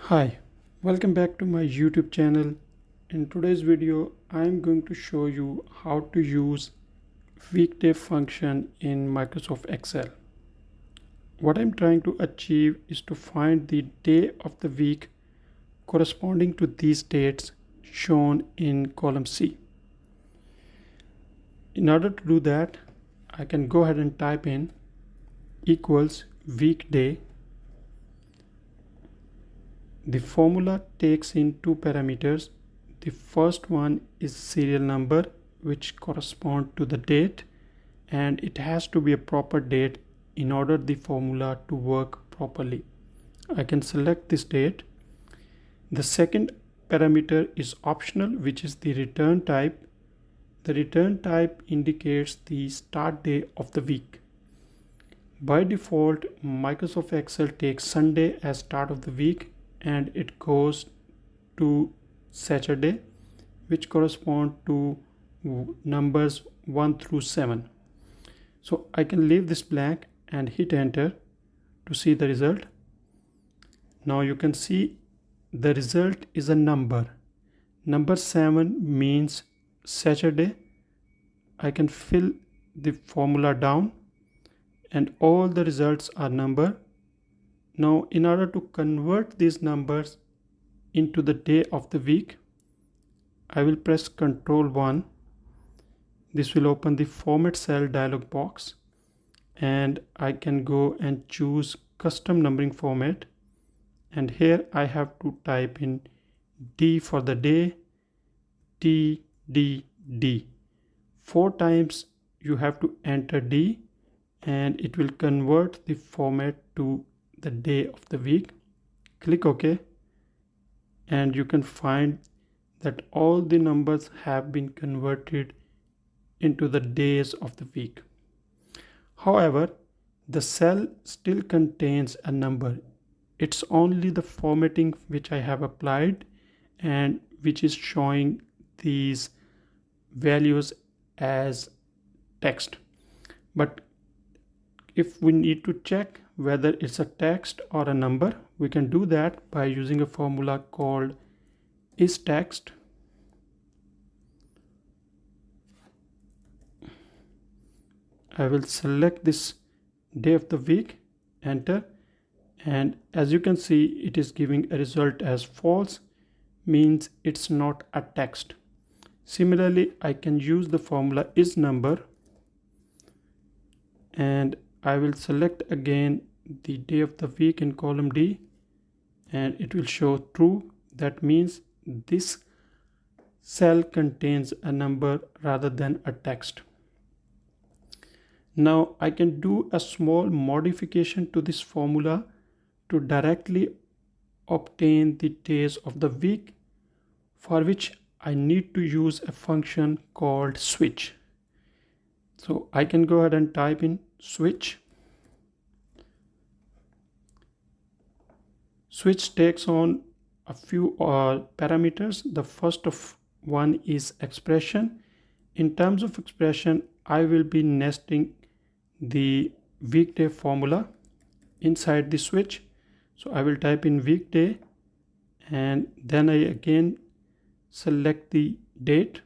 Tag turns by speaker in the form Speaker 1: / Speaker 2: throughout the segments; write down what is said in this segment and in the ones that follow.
Speaker 1: Hi, welcome back to my YouTube channel. In today's video, I'm going to show you how to use weekday function in Microsoft Excel. What I'm trying to achieve is to find the day of the week corresponding to these dates shown in column C. In order to do that, I can go ahead and type in equals weekday. The formula takes in two parameters. The first one is serial number, which corresponds to the date, and it has to be a proper date in order the formula to work properly. I can select this date. The second parameter is optional, which is the return type. The return type indicates the start day of the week. By default, Microsoft Excel takes Sunday as start of the week and it goes to Saturday, which correspond to numbers 1 through 7. So I can leave this blank and hit enter to see the result. Now you can see the result is a number. Number 7 means Saturday. I can fill the formula down and all the results are number. Now in order to convert these numbers into the day of the week, I will press Ctrl 1. This will open the format cell dialog box and I can go and choose custom numbering format, and here I have to type in D for the day, D, D, D. 4 times you have to enter D and it will convert the format to the day of the week. Click OK and you can find that all the numbers have been converted into the days of the week. However, the cell still contains a number. It's only the formatting which I have applied and which is showing these values as text. But if we need to check whether it's a text or a number, we can do that by using a formula called isText. I will select this day of the week, enter, and as you can see it is giving a result as false, means it's not a text. Similarly, I can use the formula isNumber and I will select again the day of the week in column D and it will show true. That means this cell contains a number rather than a text. Now I can do a small modification to this formula to directly obtain the days of the week, for which I need to use a function called switch. So I can go ahead and type in switch. Switch takes on a few parameters. The first of one is expression. In terms of expression, I will be nesting the weekday formula inside the switch. So I will type in weekday and then I again select the date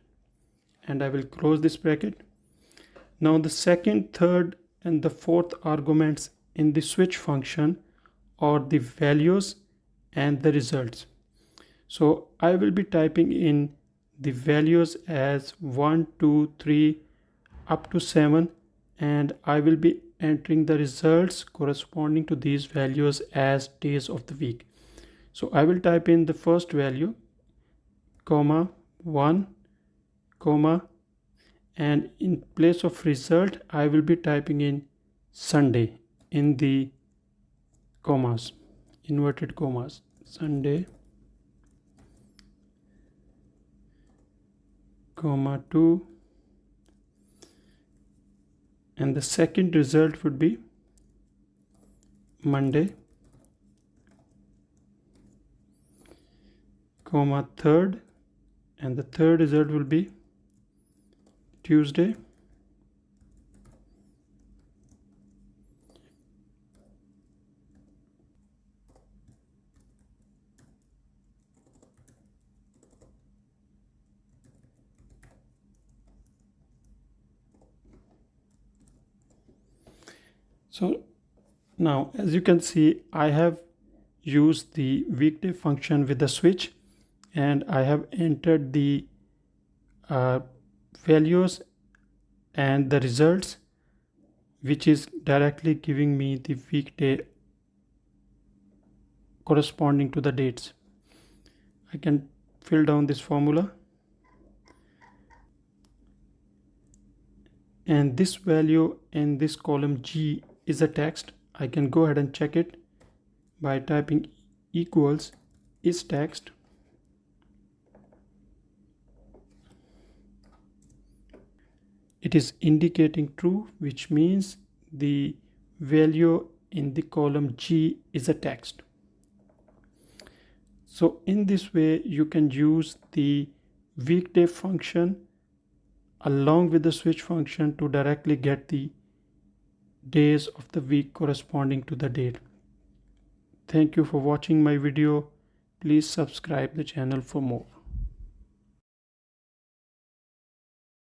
Speaker 1: and I will close this bracket. Now the second, third and the fourth arguments in the switch function are the values and the results. So I will be typing in the values as 1, 2, 3 up to 7 and I will be entering the results corresponding to these values as days of the week. So I will type in the first value, comma, 1, comma, and in place of result I will be typing in Sunday in the commas, inverted commas, Sunday, comma 2, and the second result would be Monday, comma third, and the third result will be Tuesday, So now, as you can see, I have used the weekday function with the switch, and I have entered the uh, values and the results, which is directly giving me the weekday corresponding to the dates. I can fill down this formula, and this value in this column G is a text. I can go ahead and check it by typing equals is text. It is indicating true, which means the value in the column G is a text. So in this way, you can use the weekday function along with the switch function to directly get the days of the week corresponding to the date. Thank you for watching my video. Please subscribe the channel for more.